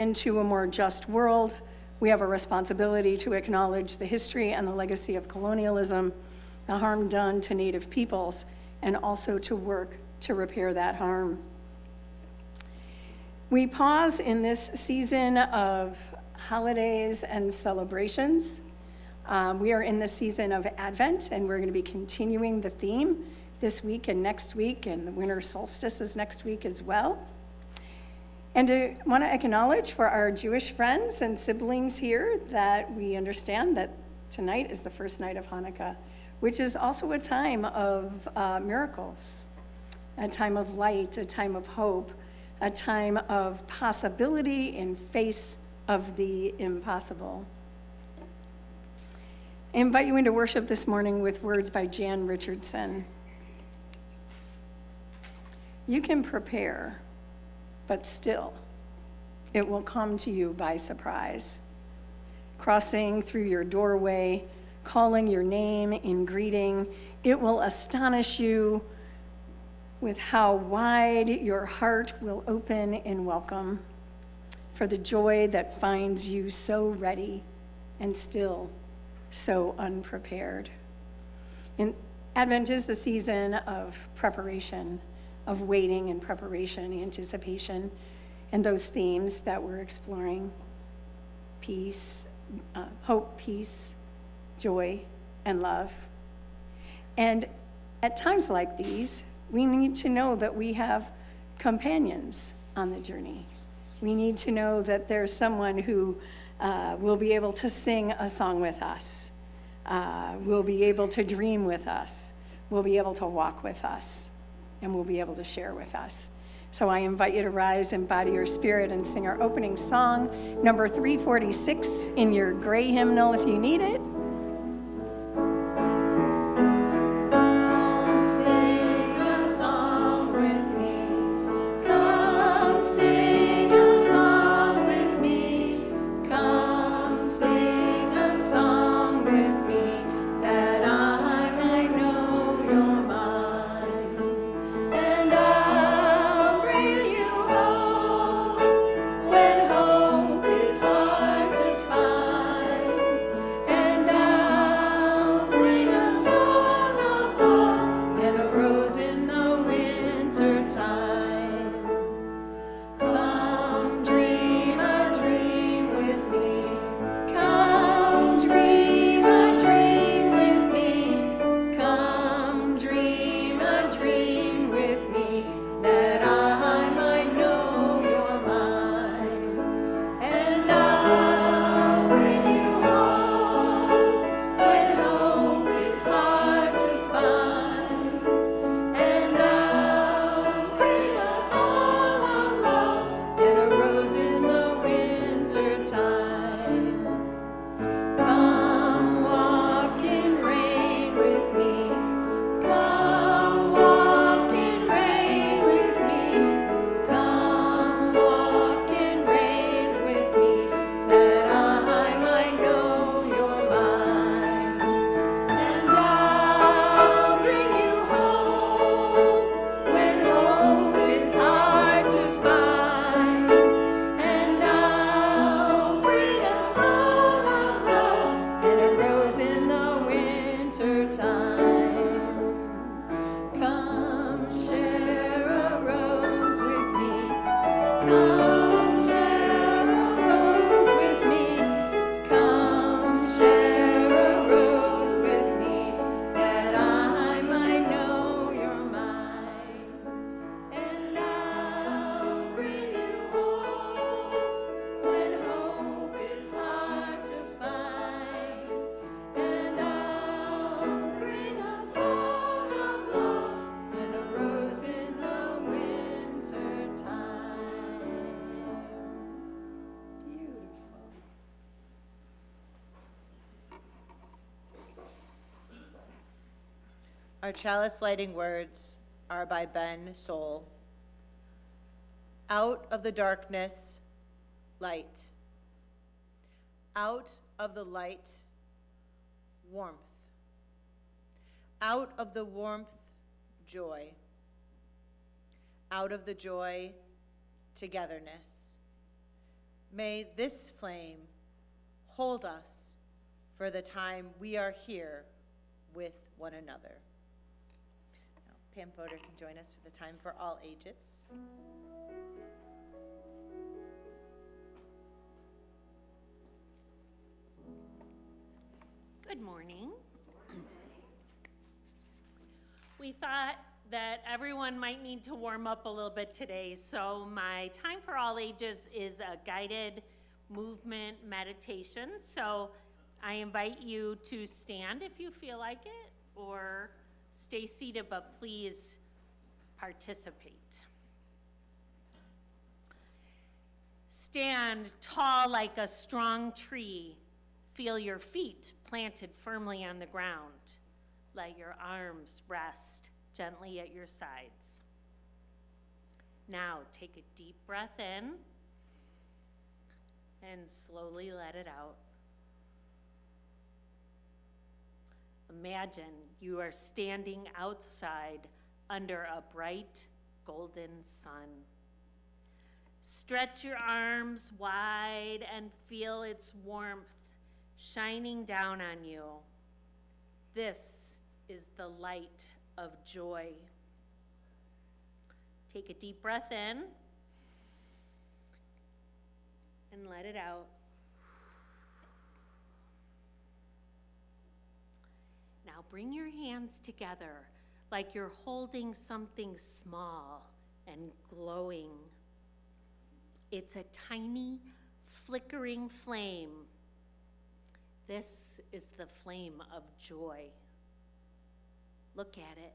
Into a more just world, we have a responsibility to acknowledge the history and the legacy of colonialism, the harm done to Native peoples, and also to work to repair that harm. We pause in this season of holidays and celebrations. We are in the season of Advent, and we're going to be continuing the theme this week and next week, and the winter solstice is next week as well. And I want to acknowledge for our Jewish friends and siblings here that we understand that tonight is the first night of Hanukkah, which is also a time of miracles, a time of light, a time of hope, a time of possibility in face of the impossible. I invite you into worship this morning with words by Jan Richardson. You can prepare, but still, it will come to you by surprise. Crossing through your doorway, calling your name in greeting, it will astonish you with how wide your heart will open in welcome for the joy that finds you so ready and still so unprepared. And Advent is the season of preparation, of waiting and preparation, anticipation, and those themes that we're exploring: peace, hope, peace, joy, and love. And at times like these, we need to know that we have companions on the journey. We need to know that there's someone who will be able to sing a song with us, will be able to dream with us, will be able to walk with us, and will be able to share with us. So I invite you to rise in body or spirit and sing our opening song, number 346 in your gray hymnal if you need it. Our chalice lighting words are by Ben Soul. Out of the darkness, light. Out of the light, warmth. Out of the warmth, joy. Out of the joy, togetherness. May this flame hold us for the time we are here with one another. Now, Pam Fodor can join us for the time for all ages. Good morning. We thought that everyone might need to warm up a little bit today, so my time for all ages is a guided movement meditation. So I invite you to stand if you feel like it, or stay seated, but please participate. Stand tall like a strong tree. Feel your feet planted firmly on the ground. Let your arms rest gently at your sides. Now take a deep breath in and slowly let it out. Imagine you are standing outside under a bright golden sun. Stretch your arms wide and feel its warmth shining down on you. This is the light of joy. Take a deep breath in and let it out. Now bring your hands together like you're holding something small and glowing. It's a tiny, flickering flame. This is the flame of joy. Look at it.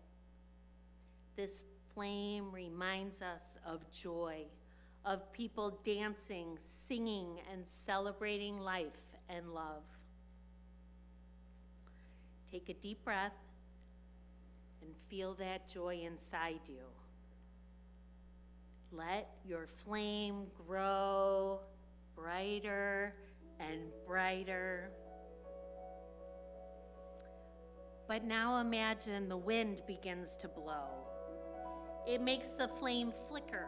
This flame reminds us of joy, of people dancing, singing, and celebrating life and love. Take a deep breath and feel that joy inside you. Let your flame grow brighter and brighter. But now imagine the wind begins to blow. It makes the flame flicker.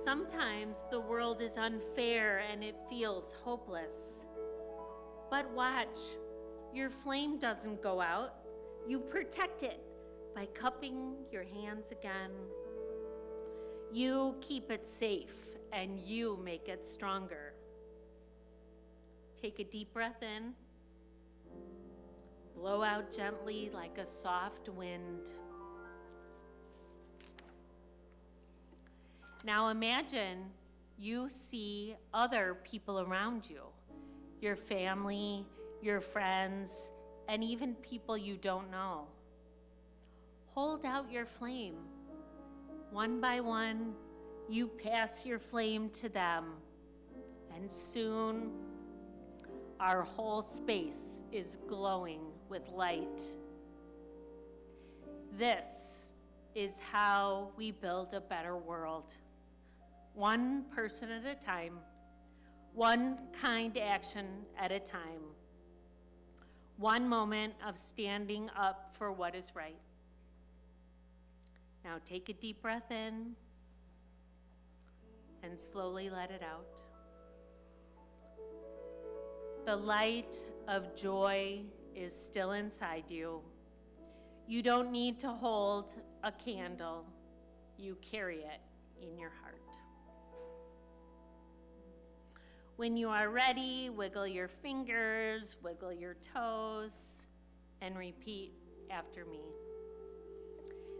Sometimes the world is unfair and it feels hopeless. But watch, your flame doesn't go out. You protect it by cupping your hands again. You keep it safe and you make it stronger. Take a deep breath in. Blow out gently like a soft wind. Now imagine you see other people around you, your family, your friends, and even people you don't know. Hold out your flame. One by one, you pass your flame to them, and soon our whole space is glowing with light. This is how we build a better world. One person at a time, one kind action at a time, one moment of standing up for what is right. Now take a deep breath in and slowly let it out. The light of joy is still inside you. You don't need to hold a candle. You carry it in your heart. When you are ready, wiggle your fingers, wiggle your toes, and repeat after me.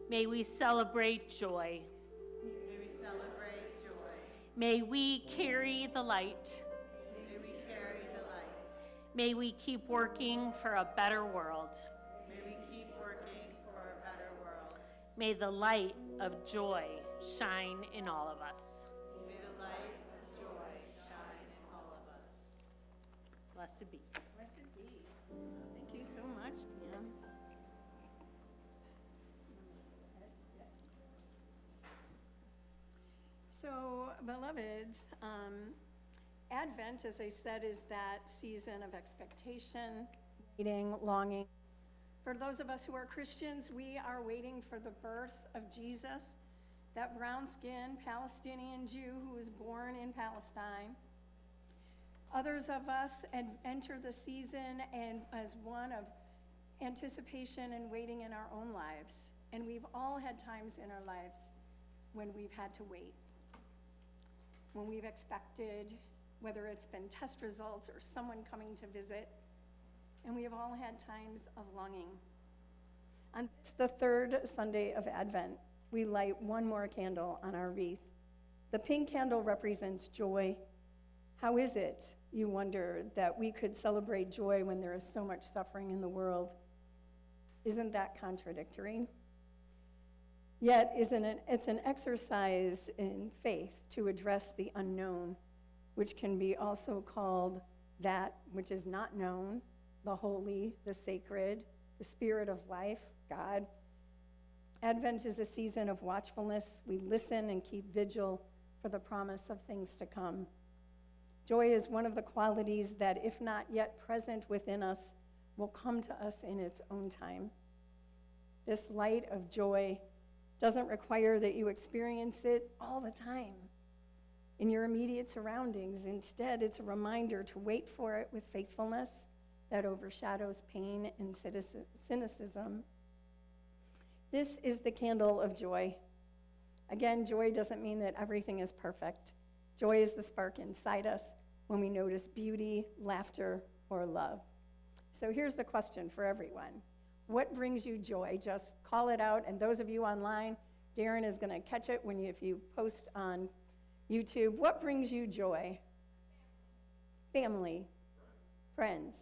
May we celebrate joy. May we celebrate joy. May we carry the light. May we carry the light. May we keep working for a better world. May we keep working for a better world. May the light of joy shine in all of us. May the light of joy shine in all of us. Blessed be. Blessed be. Thank you so much, Pam. So, beloveds, Advent, as I said, is that season of expectation, waiting, longing. For those of us who are Christians, we are waiting for the birth of Jesus, that brown-skinned Palestinian Jew who was born in Palestine. Others of us enter the season and as one of anticipation and waiting in our own lives. And we've all had times in our lives when we've had to wait, when we've expected, whether it's been test results or someone coming to visit, and we have all had times of longing. On the third Sunday of Advent, we light one more candle on our wreath. The pink candle represents joy. How is it, you wonder, that we could celebrate joy when there is so much suffering in the world? Isn't that contradictory? Yet, it's an exercise in faith to address the unknown, which can be also called that which is not known, the holy, the sacred, the spirit of life, God. Advent is a season of watchfulness. We listen and keep vigil for the promise of things to come. Joy is one of the qualities that, if not yet present within us, will come to us in its own time. This light of joy doesn't require that you experience it all the time in your immediate surroundings. Instead, it's a reminder to wait for it with faithfulness that overshadows pain and cynicism. This is the candle of joy. Again, joy doesn't mean that everything is perfect. Joy is the spark inside us when we notice beauty, laughter, or love. So here's the question for everyone. What brings you joy? Just call it out. And those of you online, Darren is going to catch it if you post on YouTube. What brings you joy? Family, friends,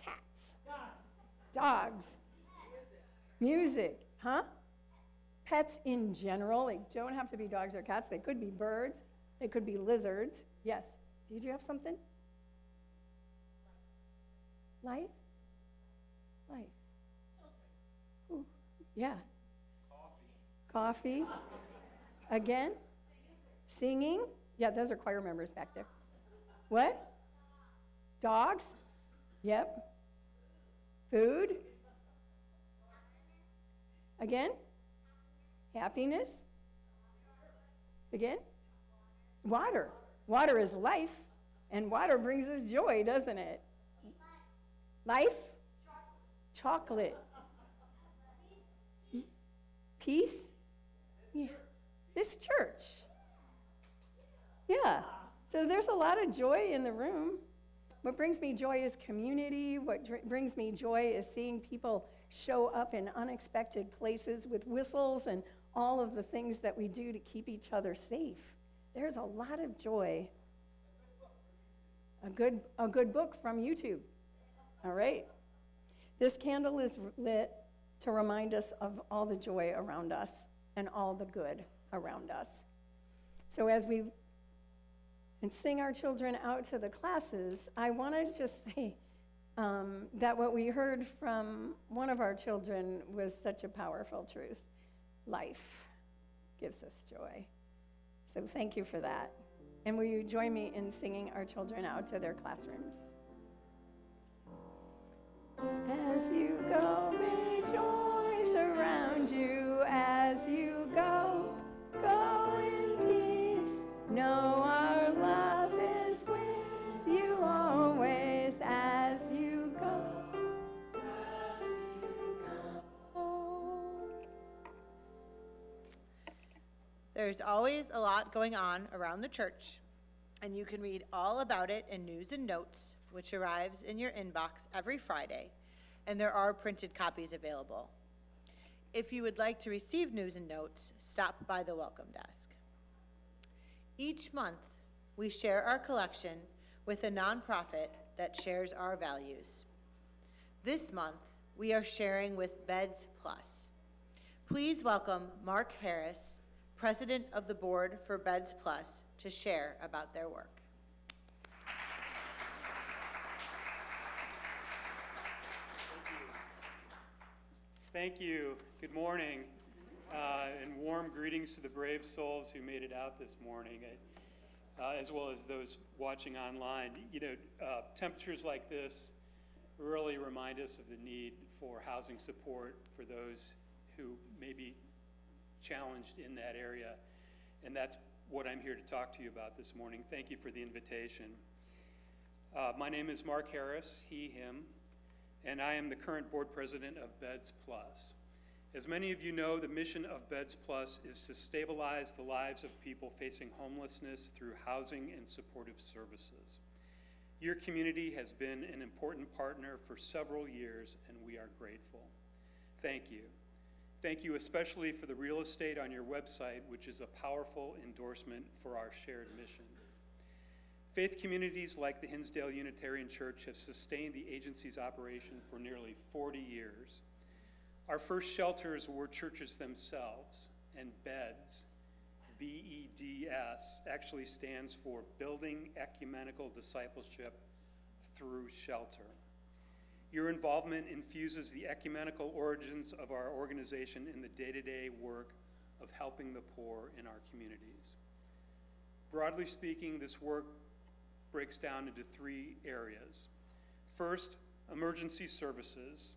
cats, dogs, music, huh? Pets in general. They don't have to be dogs or cats. They could be birds. They could be lizards. Yes. Did you have something? Life? Life. Ooh, yeah. Coffee. Again? Singing? Yeah, those are choir members back there. What? Dogs? Yep. Food? Again? Happiness? Again? Water. Water is life, and water brings us joy, doesn't it? Life? Chocolate. Peace? Yeah. This church. Yeah. So there's a lot of joy in the room. What brings me joy is community. What brings me joy is seeing people show up in unexpected places with whistles and all of the things that we do to keep each other safe. There's a lot of joy. A good book from YouTube. All right. This candle is lit to remind us of all the joy around us and all the good around us. So as we sing our children out to the classes, I want to just say that what we heard from one of our children was such a powerful truth. Life gives us joy. So thank you for that. And will you join me in singing our children out to their classrooms? As you go, may joy surround you. As you go, go in peace. Know our love is with you always. As you go. There's always a lot going on around the church, and you can read all about it in News and Notes, which arrives in your inbox every Friday, and there are printed copies available. If you would like to receive News and Notes, stop by the welcome desk. Each month, we share our collection with a nonprofit that shares our values. This month, we are sharing with Beds Plus. Please welcome Mark Harris, President of the Board for Beds Plus, to share about their work. Thank you. Good morning, and warm greetings to the brave souls who made it out this morning, as well as those watching online. You know, temperatures like this really remind us of the need for housing support for those who may be challenged in that area, and that's what I'm here to talk to you about this morning. Thank you for the invitation. My name is Mark Harris, he, him, and I am the current board president of Beds Plus. As many of you know, the mission of Beds Plus is to stabilize the lives of people facing homelessness through housing and supportive services. Your community has been an important partner for several years, and we are grateful. Thank you. Thank you especially for the real estate on your website, which is a powerful endorsement for our shared mission. Faith communities like the Hinsdale Unitarian Church have sustained the agency's operation for nearly 40 years. Our first shelters were churches themselves, and BEDS, B-E-D-S, actually stands for Building Ecumenical Discipleship Through Shelter. Your involvement infuses the ecumenical origins of our organization in the day-to-day work of helping the poor in our communities. Broadly speaking, this work breaks down into 3 areas. First, emergency services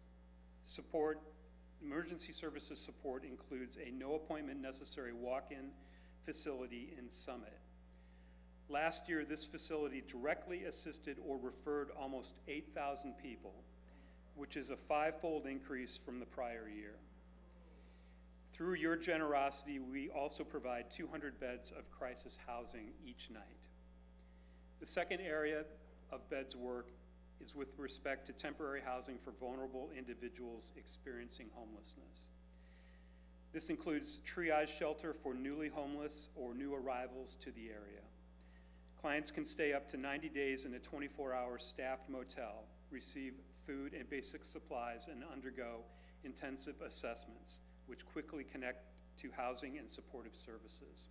support. Emergency services support includes a no appointment necessary walk-in facility in Summit. Last year, this facility directly assisted or referred almost 8,000 people, which is a 5-fold increase from the prior year. Through your generosity, we also provide 200 beds of crisis housing each night. The second area of beds work is with respect to temporary housing for vulnerable individuals experiencing homelessness. This includes triage shelter for newly homeless or new arrivals to the area. Clients can stay up to 90 days in a 24-hour staffed motel, receive food and basic supplies, and undergo intensive assessments, which quickly connect to housing and supportive services.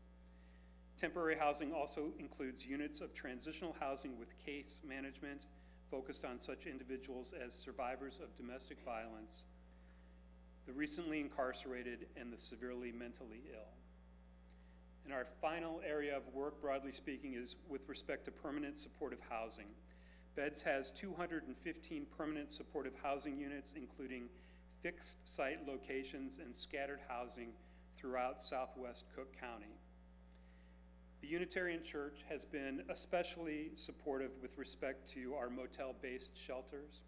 Temporary housing also includes units of transitional housing with case management focused on such individuals as survivors of domestic violence, the recently incarcerated, and the severely mentally ill. And our final area of work, broadly speaking, is with respect to permanent supportive housing. Beds has 215 permanent supportive housing units, including fixed site locations and scattered housing throughout southwest Cook County. The Unitarian Church has been especially supportive with respect to our motel-based shelters.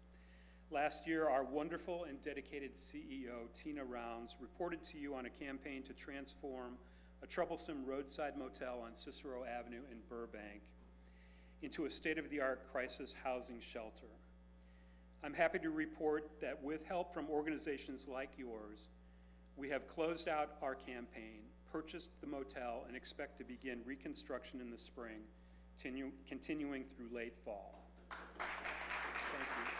Last year, our wonderful and dedicated CEO, Tina Rounds, reported to you on a campaign to transform a troublesome roadside motel on Cicero Avenue in Burbank into a state-of-the-art crisis housing shelter. I'm happy to report that with help from organizations like yours, we have closed out our campaign, purchased the motel, and expect to begin reconstruction in the spring, continuing through late fall. Thank you.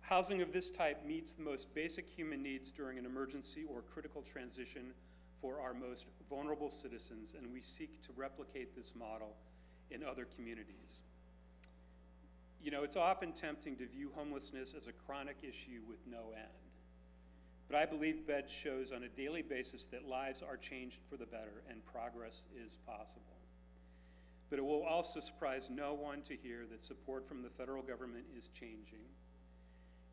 Housing of this type meets the most basic human needs during an emergency or critical transition for our most vulnerable citizens, and we seek to replicate this model in other communities. You know, it's often tempting to view homelessness as a chronic issue with no end. But I believe Beds shows on a daily basis that lives are changed for the better and progress is possible. But it will also surprise no one to hear that support from the federal government is changing.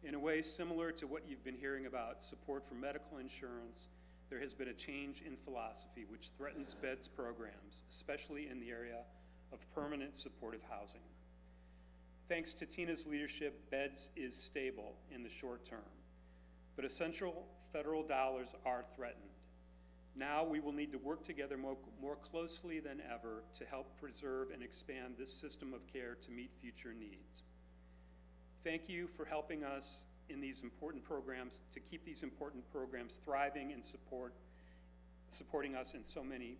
In a way similar to what you've been hearing about support for medical insurance, there has been a change in philosophy which threatens Beds programs, especially in the area of permanent supportive housing. Thanks to Tina's leadership, Beds is stable in the short term, but essential federal dollars are threatened. Now we will need to work together more closely than ever to help preserve and expand this system of care to meet future needs. Thank you for helping us in these important programs, to keep these important programs thriving and supporting us in so many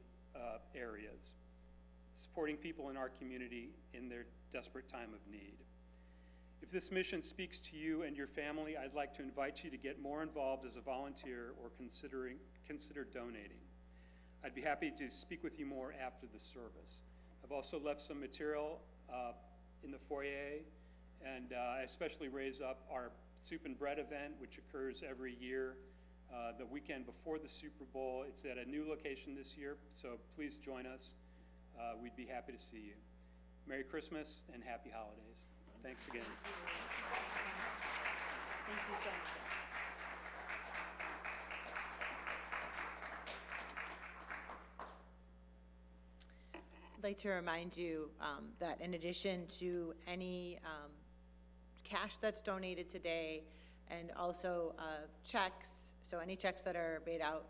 areas, supporting people in our community in their desperate time of need. If this mission speaks to you and your family, I'd like to invite you to get more involved as a volunteer or consider donating. I'd be happy to speak with you more after the service. I've also left some material in the foyer, and I especially raise up our Soup and Bread event, which occurs every year the weekend before the Super Bowl. It's at a new location this year, so please join us. We'd be happy to see you. Merry Christmas and happy holidays. Thanks again. Thank you so much. I'd like to remind you that in addition to any cash that's donated today, and also checks, so any checks that are made out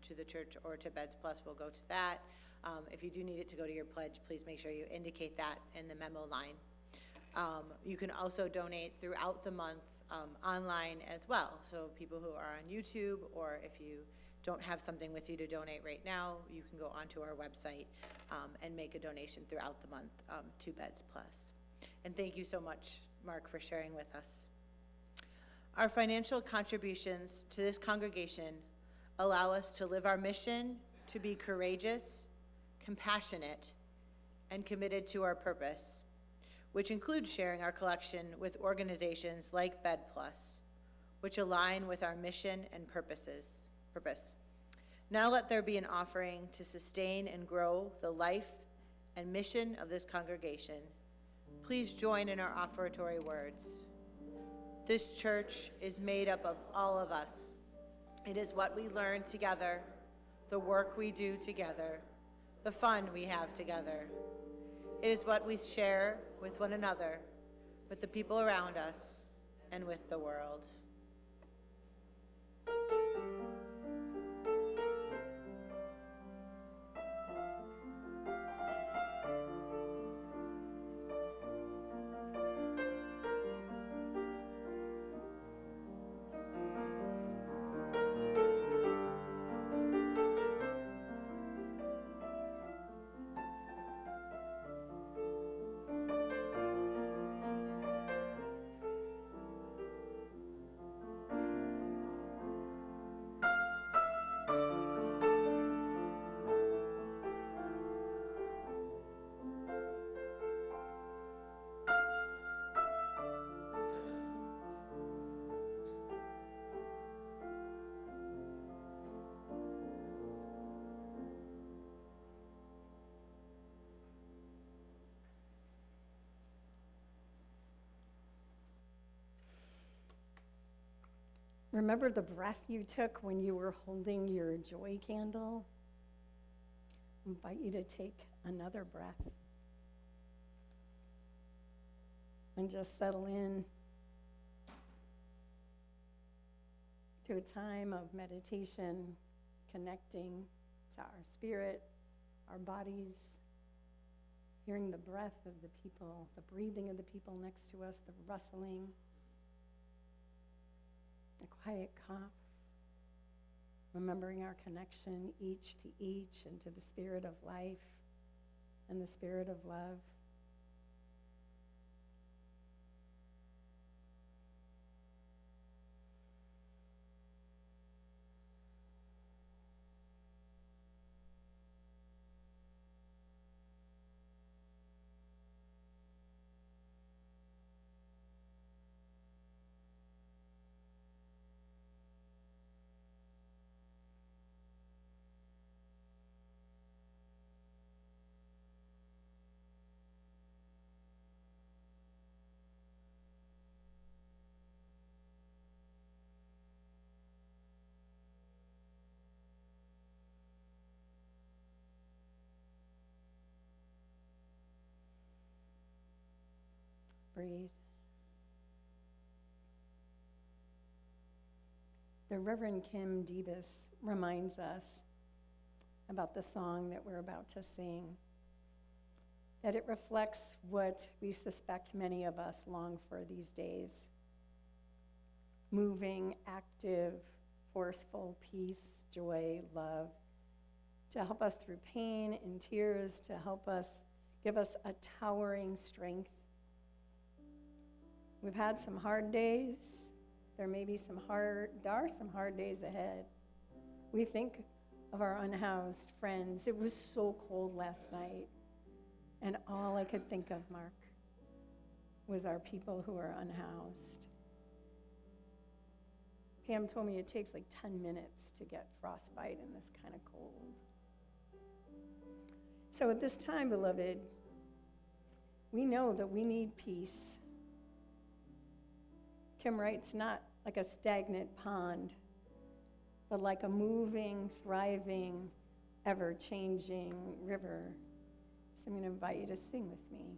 to the church or to Beds Plus will go to that. If you do need it to go to your pledge, please make sure you indicate that in the memo line. You can also donate throughout the month online as well. So people who are on YouTube, or if you don't have something with you to donate right now, you can go onto our website and make a donation throughout the month to Beds Plus. And thank you so much, Mark, for sharing with us. Our financial contributions to this congregation allow us to live our mission to be courageous, compassionate, and committed to our purpose, which includes sharing our collection with organizations like Bed Plus, which align with our mission and purpose. Now let there be an offering to sustain and grow the life and mission of this congregation. Please join in our offertory words. This church is made up of all of us. It is what we learn together, the work we do together, the fun we have together. It is what we share with one another, with the people around us, and with the world. Remember the breath you took when you were holding your joy candle? I invite you to take another breath and just settle in to a time of meditation, connecting to our spirit, our bodies, hearing the breath of the people, the breathing of the people next to us, the rustling, a quiet cough, remembering our connection each to each and to the spirit of life and the spirit of love. Breathe. The Reverend Kim Debus reminds us about the song that we're about to sing, that it reflects what we suspect many of us long for these days. Moving, active, forceful peace, joy, love, to help us through pain and tears, to help us, give us a towering strength. We've had some hard days. There are some hard days ahead. We think of our unhoused friends. It was so cold last night, and all I could think of, Mark, was our people who are unhoused. Pam told me it takes like 10 minutes to get frostbite in this kind of cold. So at this time, beloved, we know that we need peace. Kim writes, not like a stagnant pond, but like a moving, thriving, ever-changing river, So I'm going to invite you to sing with me.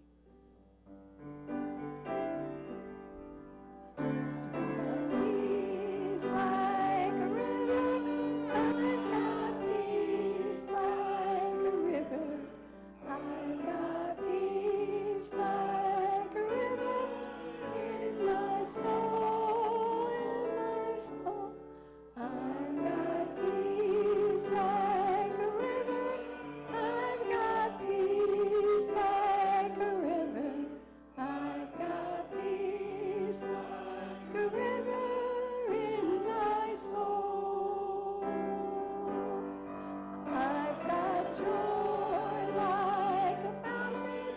Peace like a river, I've got peace like a river. I've got peace like a river in my soul, in my soul. I've got peace like a river. I've got peace like a river. I've got peace like a river in my soul. I've got joy like a fountain.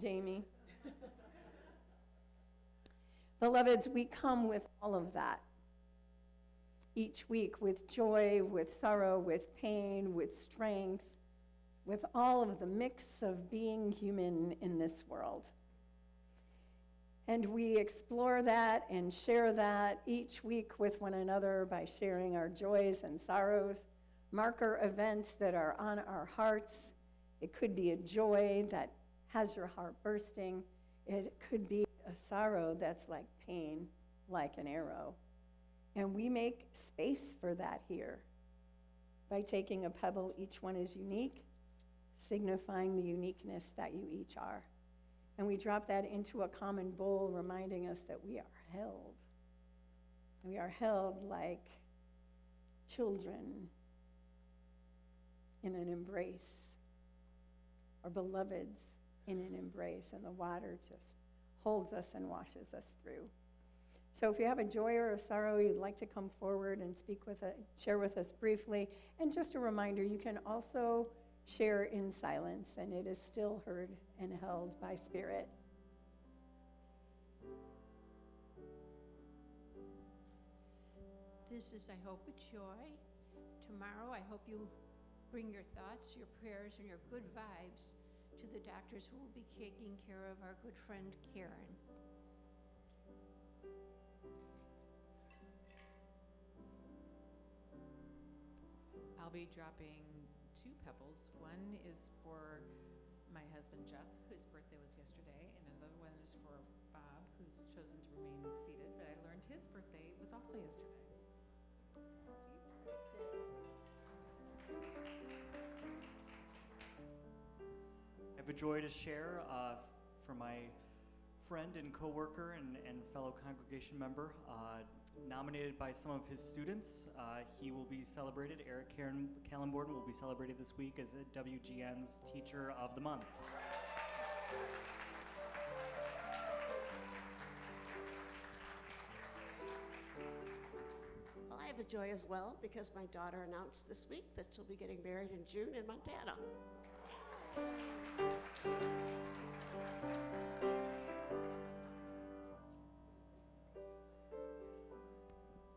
Jamie. Beloveds, we come with all of that. Each week with joy, with sorrow, with pain, with strength, with all of the mix of being human in this world. And we explore that and share that each week with one another by sharing our joys and sorrows, marker events that are on our hearts. It could be a joy that has your heart bursting. It could be a sorrow that's like pain, like an arrow. And we make space for that here by taking a pebble. Each one is unique, signifying the uniqueness that you each are. And we drop that into a common bowl, reminding us that we are held. We are held like children in an embrace, or beloveds in an embrace, and the water just holds us and washes us through. So if you have a joy or a sorrow, you'd like to come forward and share with us briefly. And just a reminder, you can also share in silence, and it is still heard and held by Spirit. This is, I hope, a joy. Tomorrow, I hope you bring your thoughts, your prayers, and your good vibes to the doctors who will be taking care of our good friend Karen. I'll be dropping 2 pebbles. One is for my husband Jeff, whose birthday was yesterday, and another one is for Bob, who's chosen to remain seated, but I learned his birthday was also yesterday. I have a joy to share for my friend and coworker and fellow congregation member, nominated by some of his students. He will be celebrated, Eric Kallenborden will be celebrated this week as WGN's Teacher of the Month. Well, I have a joy as well because my daughter announced this week that she'll be getting married in June in Montana.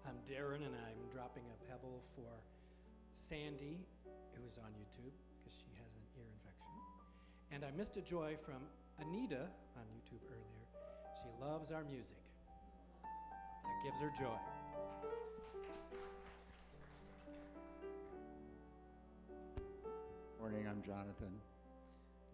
I'm Darren, and I'm dropping a pebble for Sandy, who's on YouTube because she has an ear infection. And I missed a joy from Anita on YouTube earlier. She loves our music. That gives her joy. Morning, I'm Jonathan.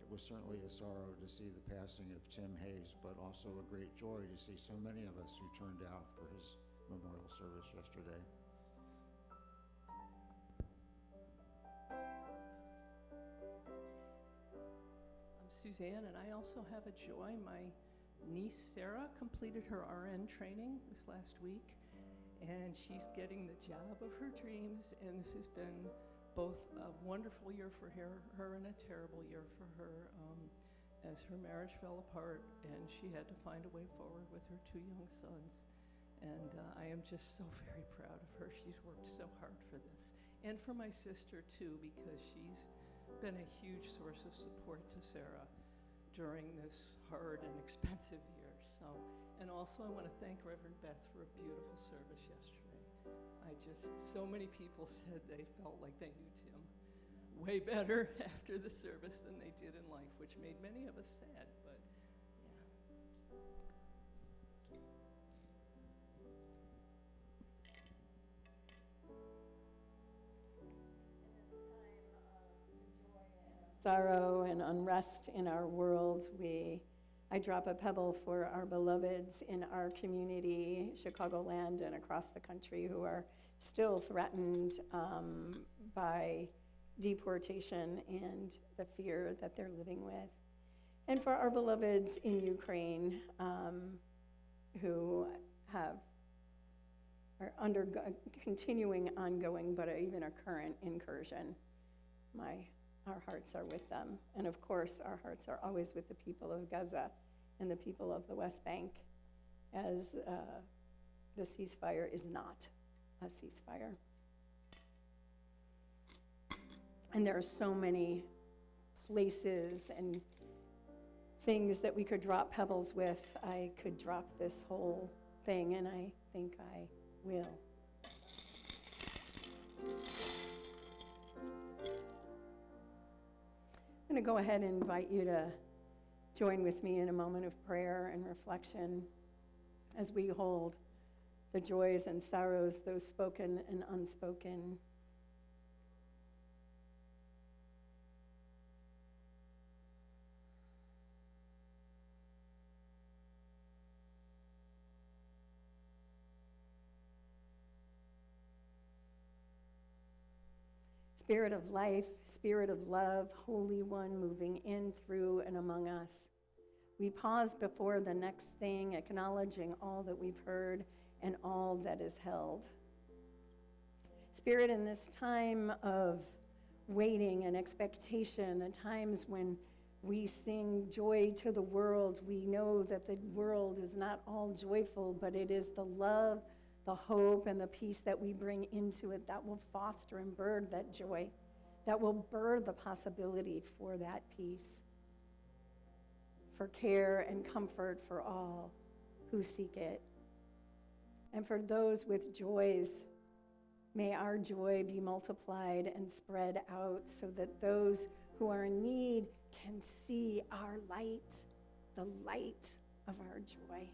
It was certainly a sorrow to see the passing of Tim Hayes, but also a great joy to see so many of us who turned out for his memorial service yesterday. I'm Suzanne, and I also have a joy. My niece Sarah completed her RN training this last week, and she's getting the job of her dreams, and this has been both a wonderful year for her and a terrible year for her, as her marriage fell apart and she had to find a way forward with her 2 young sons. And I am just so very proud of her. She's worked so hard for this. And for my sister too, because she's been a huge source of support to Sarah during this hard and expensive year. So, and also I want to thank Reverend Beth for a beautiful service yesterday. So many people said they felt like they knew Tim way better after the service than they did in life, which made many of us sad, but yeah. In this time of joy and sorrow and unrest in our world, I drop a pebble for our beloveds in our community, Chicagoland and across the country, who are still threatened by deportation and the fear that they're living with. And for our beloveds in Ukraine who are continuing ongoing, but even a current incursion. Our hearts are with them. And of course, our hearts are always with the people of Gaza and the people of the West Bank, as the ceasefire is not a ceasefire. And there are so many places and things that we could drop pebbles with. I could drop this whole thing, and I think I will. I'm going to go ahead and invite you to join with me in a moment of prayer and reflection as we hold the joys and sorrows, those spoken and unspoken. Spirit of life, Spirit of love, Holy One moving in, through, and among us. We pause before the next thing, acknowledging all that we've heard and all that is held. Spirit, in this time of waiting and expectation, at times when we sing joy to the world, we know that the world is not all joyful, but it is the love, the hope, and the peace that we bring into it that will foster and birth that joy. that will birth the possibility for that peace, for care and comfort for all who seek it. And for those with joys, may our joy be multiplied and spread out so that those who are in need can see our light, the light of our joy.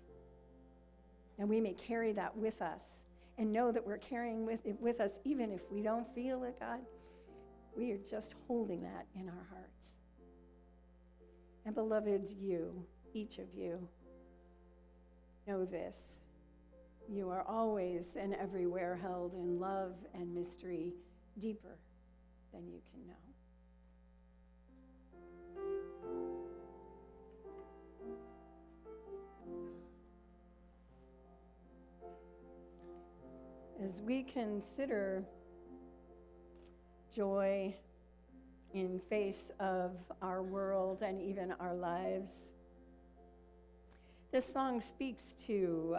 And we may carry that with us and know that we're carrying it with us even if we don't feel it, God. We are just holding that in our hearts. And beloveds, you, each of you, know this. You are always and everywhere held in love and mystery deeper than you can know. As we consider joy in face of our world and even our lives, this song speaks to,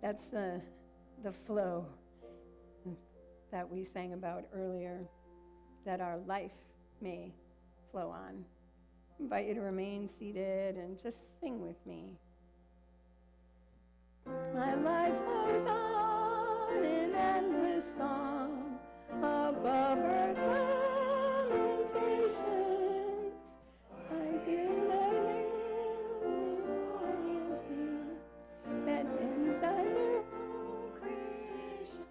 that's the flow that we sang about earlier, that our life may flow on. I invite you to remain seated and just sing with me. My life flows on in endless song above earth's lamentations. I hear the harmony that ends a new creation.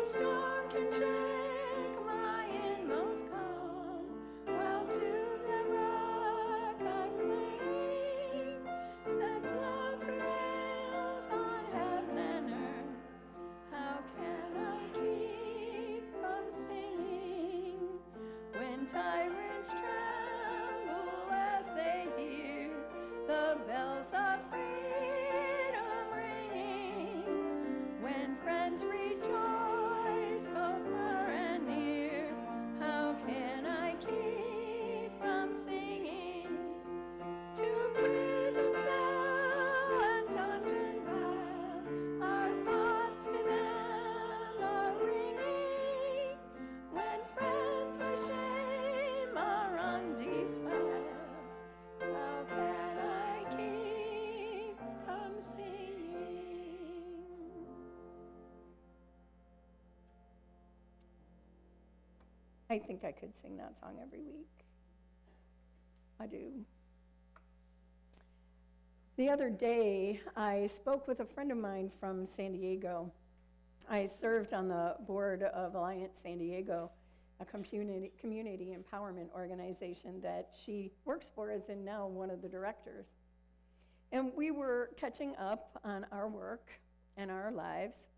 Storm can shake my inmost calm, while to the rock I'm clinging, since love prevails on heaven and earth. How can I keep from singing when tyrants tremble as they hear the bells of freedom ringing, when friends rejoice both far and near? How can I keep from singing to prison cell and dungeon vile? Our thoughts to them are ringing when friends by shame are undefiled. How can I keep from singing? I think I could sing that song every week. I do. The other day, I spoke with a friend of mine from San Diego. I served on the board of Alliance San Diego, a community empowerment organization that she works for as in now one of the directors. And we were catching up on our work and our lives.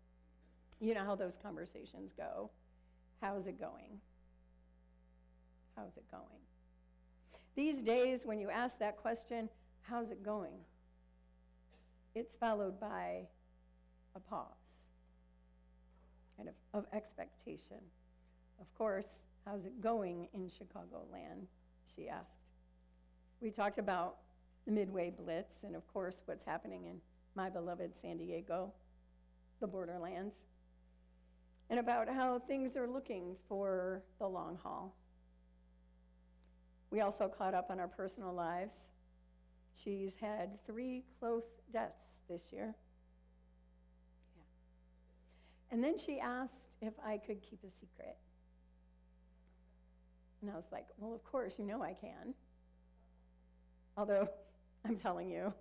You know how those conversations go. How's it going? How's it going? These days, when you ask that question, how's it going? It's followed by a pause, kind of expectation. Of course, how's it going in Chicagoland, she asked. We talked about the Midway Blitz and, of course, what's happening in my beloved San Diego, the borderlands, and about how things are looking for the long haul. We also caught up on our personal lives. She's had 3 close deaths this year. Yeah. And then she asked if I could keep a secret. And I was like, well, of course, you know I can. Although, I'm telling you.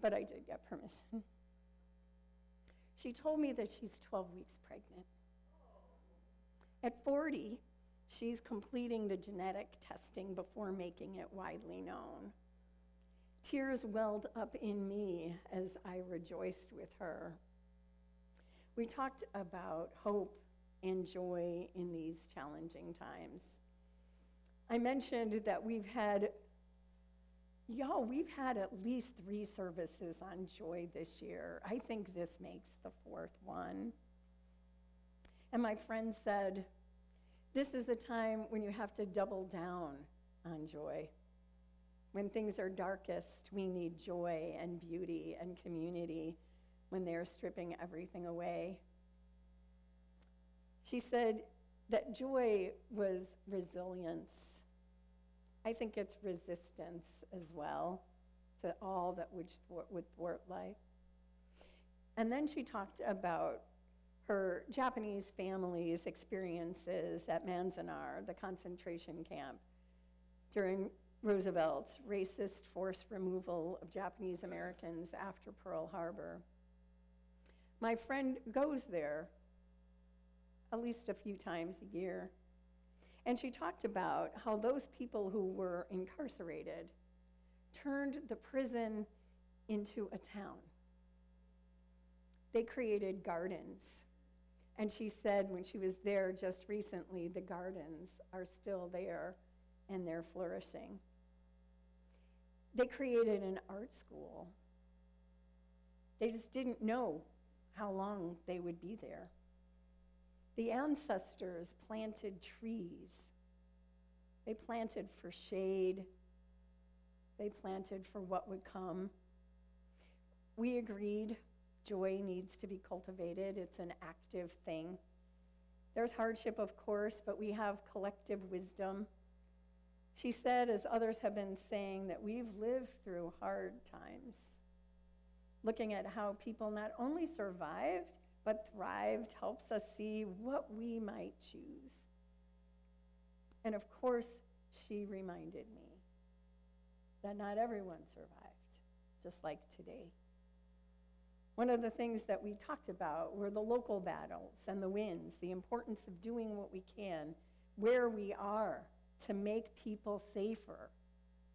But I did get permission. She told me that she's 12 weeks pregnant. At 40, She's completing the genetic testing before making it widely known. Tears welled up in me as I rejoiced with her. We talked about hope and joy in these challenging times. I mentioned that we've had at least 3 services on joy this year. I think this makes the 4th one. And my friend said, this is a time when you have to double down on joy. When things are darkest, we need joy and beauty and community when they're stripping everything away. She said that joy was resilience. I think it's resistance as well to all that would thwart life. And then she talked about her Japanese family's experiences at Manzanar, the concentration camp, during Roosevelt's racist forced removal of Japanese Americans after Pearl Harbor. My friend goes there at least a few times a year, and she talked about how those people who were incarcerated turned the prison into a town. They created gardens. And she said when she was there just recently, the gardens are still there and they're flourishing. They created an art school. They just didn't know how long they would be there. The ancestors planted trees. They planted for shade. They planted for what would come. We agreed joy needs to be cultivated. It's an active thing. There's hardship, of course, but we have collective wisdom. She said, as others have been saying, that we've lived through hard times. Looking at how people not only survived, but thrived helps us see what we might choose. And of course, she reminded me that not everyone survived, just like today. One of the things that we talked about were the local battles and the wins, the importance of doing what we can, where we are, to make people safer,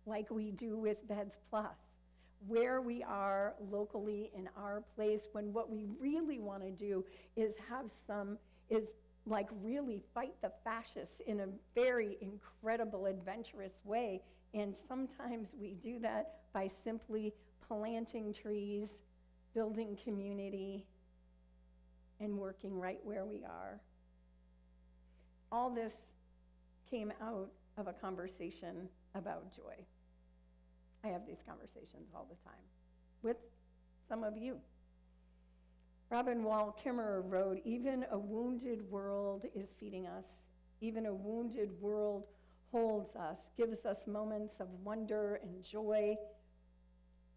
like we do with Beds Plus, where we are locally in our place, when what we really want to do is really fight the fascists in a very incredible, adventurous way. And sometimes we do that by simply planting trees, building community, and working right where we are. All this came out of a conversation about joy. I have these conversations all the time with some of you. Robin Wall Kimmerer wrote, even a wounded world is feeding us. Even a wounded world holds us, gives us moments of wonder and joy.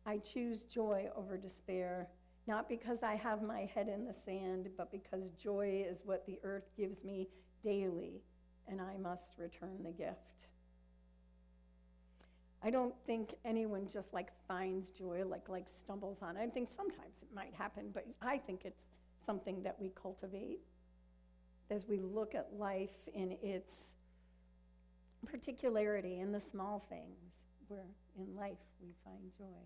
I choose joy over despair, not because I have my head in the sand, but because joy is what the earth gives me daily, and I must return the gift. I don't think anyone just finds joy, stumbles on it. I think sometimes it might happen, but I think it's something that we cultivate as we look at life in its particularity in the small things, where in life we find joy.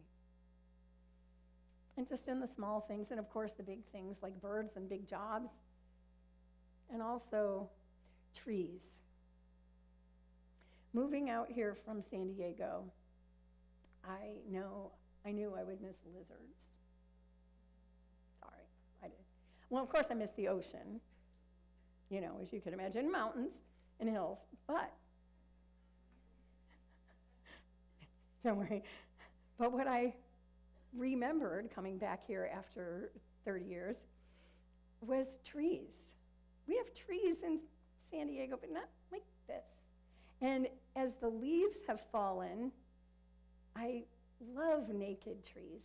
And just in the small things, and of course the big things like birds and big jobs, and also trees. Moving out here from San Diego, I knew I would miss lizards. Sorry, I did. Well, of course I miss the ocean, as you could imagine, mountains and hills, but don't worry. But what I remembered coming back here after 30 years was trees. We have trees in San Diego, but not like this. And as the leaves have fallen, I love naked trees.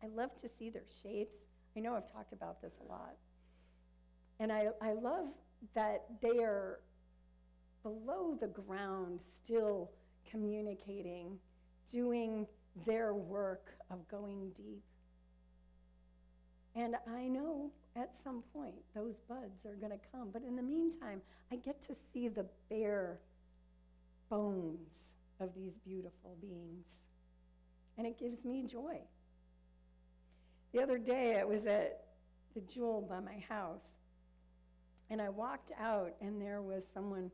I love to see their shapes. I know I've talked about this a lot. And I love that they are below the ground, still communicating, doing their work of going deep. And I know at some point those buds are going to come. But in the meantime, I get to see the bare bones of these beautiful beings. And it gives me joy. The other day, I was at the Jewel by my house. And I walked out, and there was someone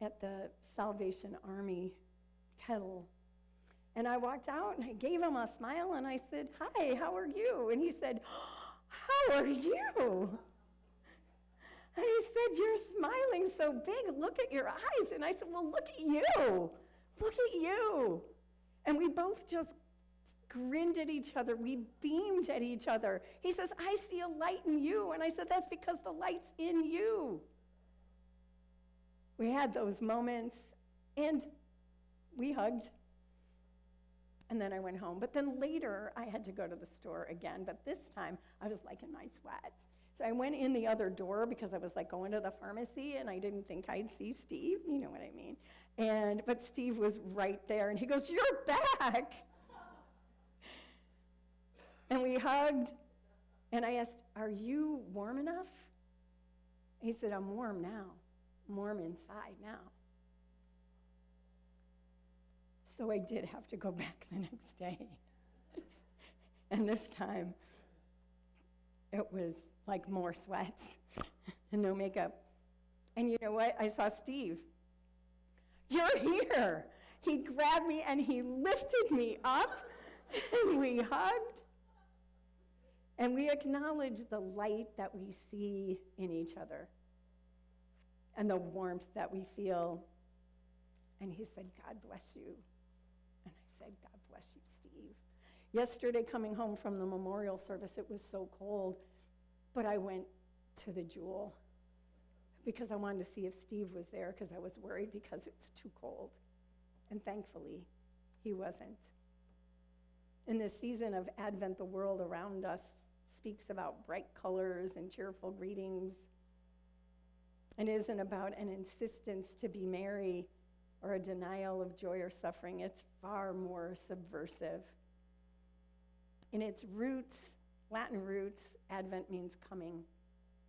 at the Salvation Army kettle. And I walked out, and I gave him a smile, and I said, "Hi, how are you?" And he said, "How are you?" And he said, "You're smiling so big. Look at your eyes." And I said, "Well, look at you. Look at you." And we both just grinned at each other. We beamed at each other. He says, "I see a light in you." And I said, "That's because the light's in you." We had those moments, and we hugged. And then I went home. But then later, I had to go to the store again. But this time, I was like in my sweats. So I went in the other door because I was like going to the pharmacy, and I didn't think I'd see Steve. You know what I mean. But Steve was right there, and he goes, "You're back." And we hugged, and I asked, "Are you warm enough?" He said, "I'm warm now. I'm warm inside now." So I did have to go back the next day. And this time, it was like more sweats and no makeup. And you know what? I saw Steve. "You're here." He grabbed me and he lifted me up, and we hugged. And we acknowledged the light that we see in each other and the warmth that we feel. And he said, "God bless you." And I said, "God bless you, Steve." Yesterday, coming home from the memorial service, it was so cold, but I went to the Jewel because I wanted to see if Steve was there, because I was worried because it's too cold. And thankfully, he wasn't. In this season of Advent, the world around us speaks about bright colors and cheerful greetings. It isn't about an insistence to be merry or a denial of joy or suffering. It's far more subversive. In its roots, Latin roots, Advent means coming.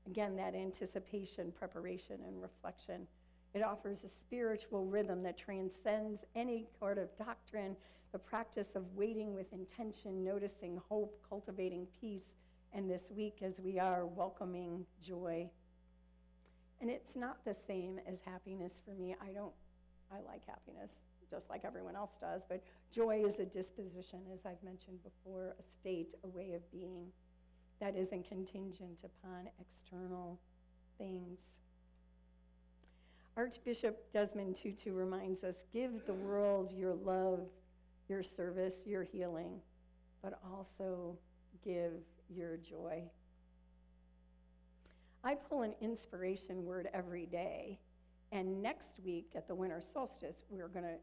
Again, that anticipation, preparation, and reflection. It offers a spiritual rhythm that transcends any sort of doctrine, the practice of waiting with intention, noticing hope, cultivating peace, and this week as we are welcoming joy. And it's not the same as happiness for me. I like happiness, just like everyone else does, but joy is a disposition, as I've mentioned before, a state, a way of being that isn't contingent upon external things. Archbishop Desmond Tutu reminds us, "Give the world your love, your service, your healing, but also give your joy." I pull an inspiration word every day, and next week at the winter solstice, we're going to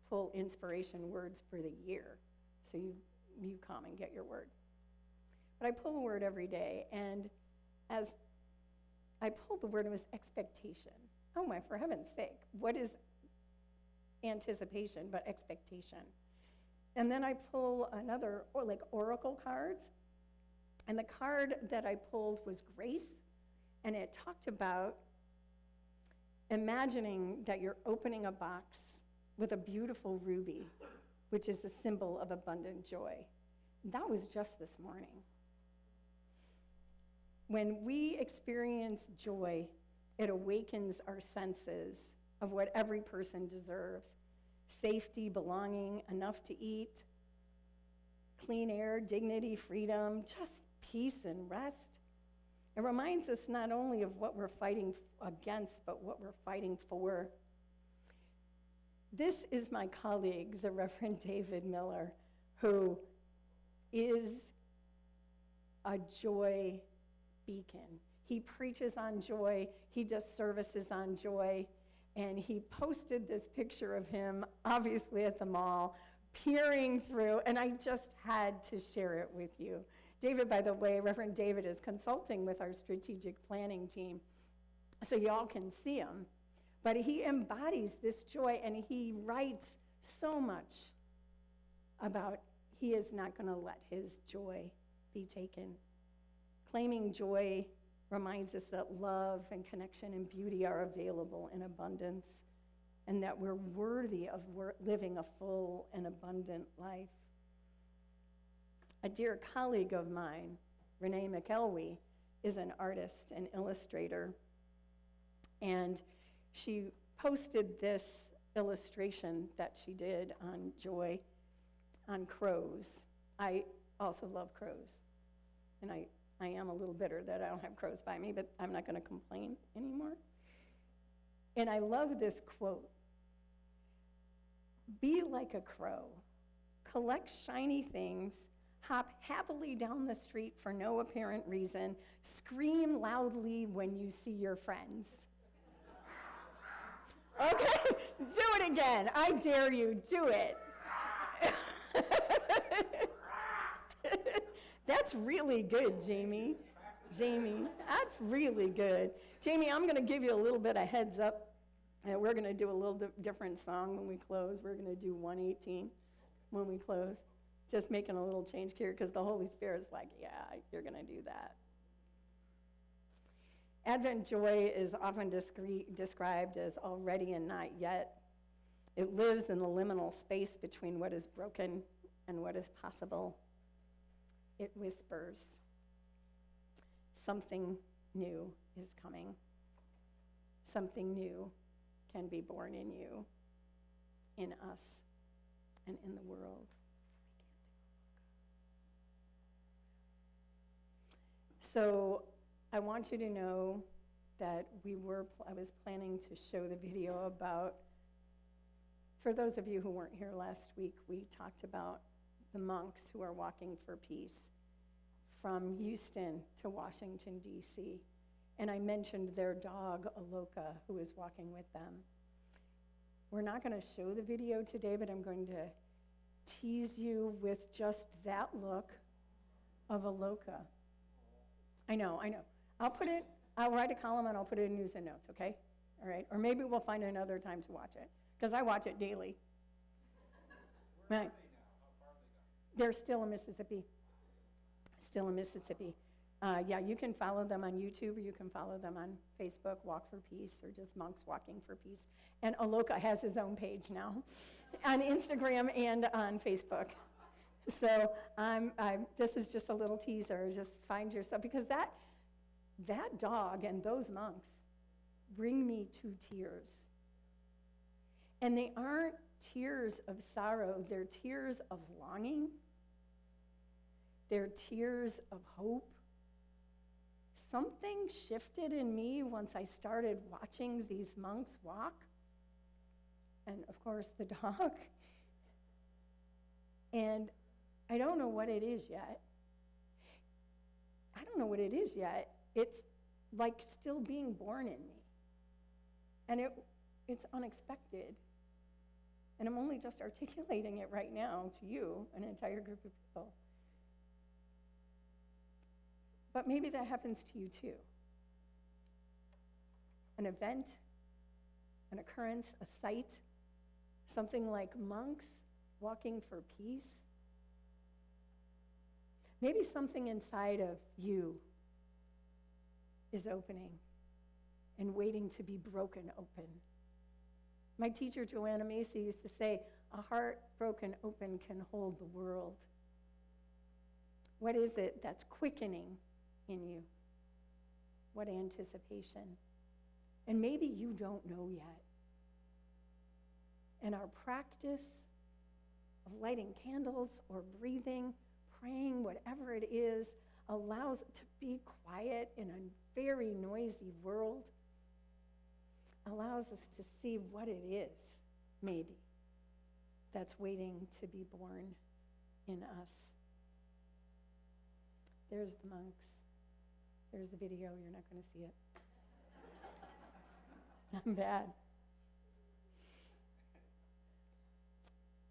pull inspiration words for the year. So you come and get your word. But I pull a word every day, and as I pulled the word, it was expectation. Oh my, for heaven's sake, what is anticipation but expectation? And then I pull another, or like oracle cards, and the card that I pulled was grace, and it talked about imagining that you're opening a box with a beautiful ruby, which is a symbol of abundant joy. That was just this morning. When we experience joy, it awakens our senses of what every person deserves: safety, belonging, enough to eat, clean air, dignity, freedom, just peace and rest. It reminds us not only of what we're fighting against, but what we're fighting for. This is my colleague, the Reverend David Miller, who is a joy beacon. He preaches on joy, he does services on joy, and he posted this picture of him, obviously at the mall, peering through, and I just had to share it with you. David, by the way, Reverend David is consulting with our strategic planning team, so y'all can see him. But he embodies this joy, and he writes so much about he is not going to let his joy be taken Proclaiming joy reminds us that love and connection and beauty are available in abundance, and that we're worthy of living a full and abundant life. A dear colleague of mine, Renee McElwee, is an artist and illustrator, and she posted this illustration that she did on joy on crows. I also love crows, and I am a little bitter that I don't have crows by me, but I'm not going to complain anymore. And I love this quote. Be like a crow. Collect shiny things. Hop happily down the street for no apparent reason. Scream loudly when you see your friends. Okay, do it again. I dare you, do it. That's really good, Jamie. Jamie, that's really good. Jamie, I'm going to give you a little bit of heads up. We're going to do a little different song when we close. We're going to do 118 when we close. Just making a little change here because the Holy Spirit's like, yeah, you're going to do that. Advent joy is often described as already and not yet. It lives in the liminal space between what is broken and what is possible. It whispers, something new is coming. Something new can be born in you, in us, and in the world. So I want you to know that I was planning to show the video about, for those of you who weren't here last week, we talked about the monks who are walking for peace from Houston to Washington, D.C. And I mentioned their dog, Aloka, who is walking with them. We're not going to show the video today, but I'm going to tease you with just that look of Aloka. I know. I'll write a column and I'll put it in news and notes, okay? All right? Or maybe we'll find another time to watch it, because I watch it daily. Right. They're still in Mississippi. Still in Mississippi. Yeah, you can follow them on YouTube, or you can follow them on Facebook, Walk for Peace, or just Monks Walking for Peace. And Aloka has his own page now on Instagram and on Facebook. So this is just a little teaser. Just find yourself, because that dog and those monks bring me to tears. And they aren't tears of sorrow. They're tears of longing. They're tears of hope. Something shifted in me once I started watching these monks walk. And of course, the dog. And I don't know what it is yet. It's like still being born in me. And it's unexpected. And I'm only just articulating it right now to you, an entire group of people. But maybe that happens to you too. An event, an occurrence, a sight, something like monks walking for peace. Maybe something inside of you is opening and waiting to be broken open. My teacher, Joanna Macy, used to say, a heart broken open can hold the world. What is it that's quickening in you? What anticipation? And maybe you don't know yet. And our practice of lighting candles or breathing, praying, whatever it is, allows it to be quiet in a very noisy world, allows us to see what it is, maybe, that's waiting to be born in us. There's the monks. There's the video. You're not going to see it. I'm bad.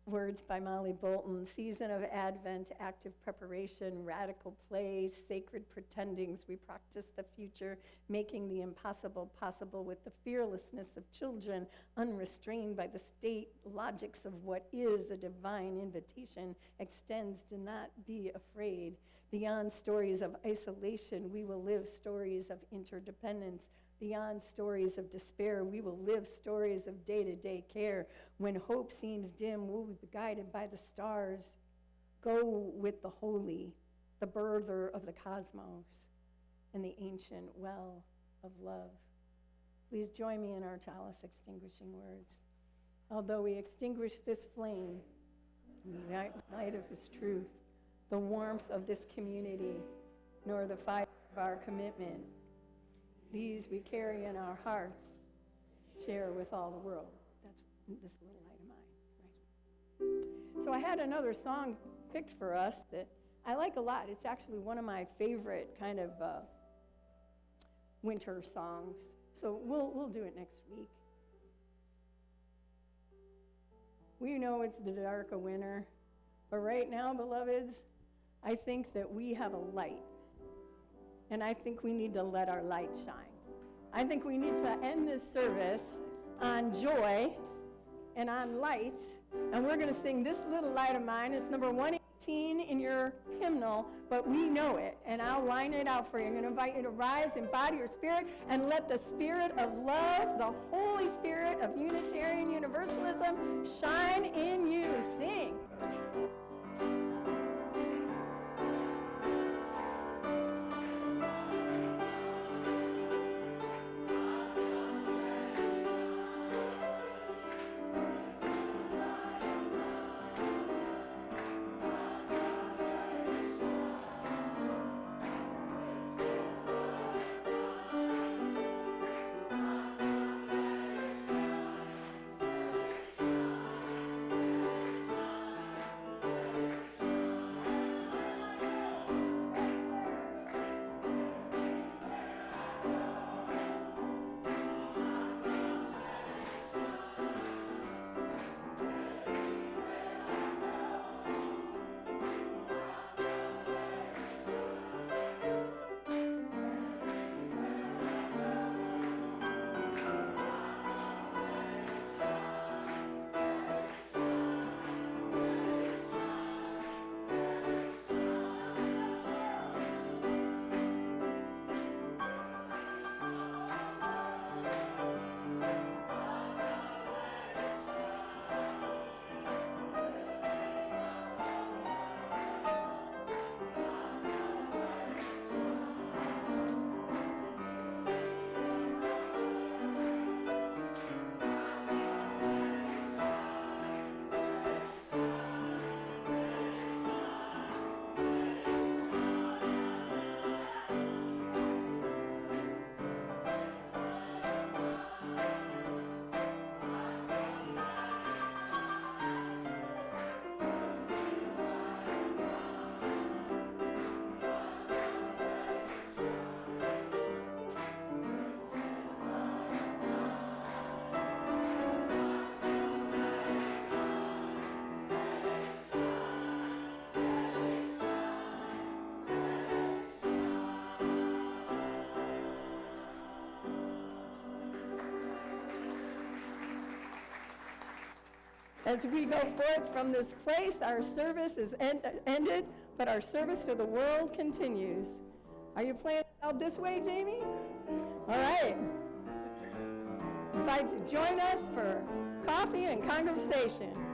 words by Molly Bolton, season of Advent, active preparation, radical play, sacred pretendings. We practice the future, making the impossible possible with the fearlessness of children, unrestrained by the state logics of what is. A divine invitation extends to not be afraid. Beyond stories of isolation, we will live stories of interdependence. Beyond stories of despair, we will live stories of day-to-day care. When hope seems dim, we'll be guided by the stars. Go with the holy, the birther of the cosmos, and the ancient well of love. Please join me in our chalice extinguishing words. Although we extinguish this flame, we light of His truth, the warmth of this community, nor the fire of our commitment. These we carry in our hearts, share with all the world. That's this little light of mine, right? So I had another song picked for us that I like a lot. It's actually one of my favorite kind of winter songs. So we'll do it next week. We know it's the dark of winter, but right now, beloveds, I think that we have a light. And I think we need to let our light shine. I think we need to end this service on joy and on light. And we're going to sing This Little Light of Mine. It's number 118 in your hymnal, but we know it. And I'll line it out for you. I'm going to invite you to rise, embody your spirit, and let the spirit of love, the Holy Spirit of Unitarian Universalism, shine in you. Sing. As we go forth from this place, our service is ended, but our service to the world continues. Are you playing out this way, Jamie? All right. Invite you to join us for coffee and conversation.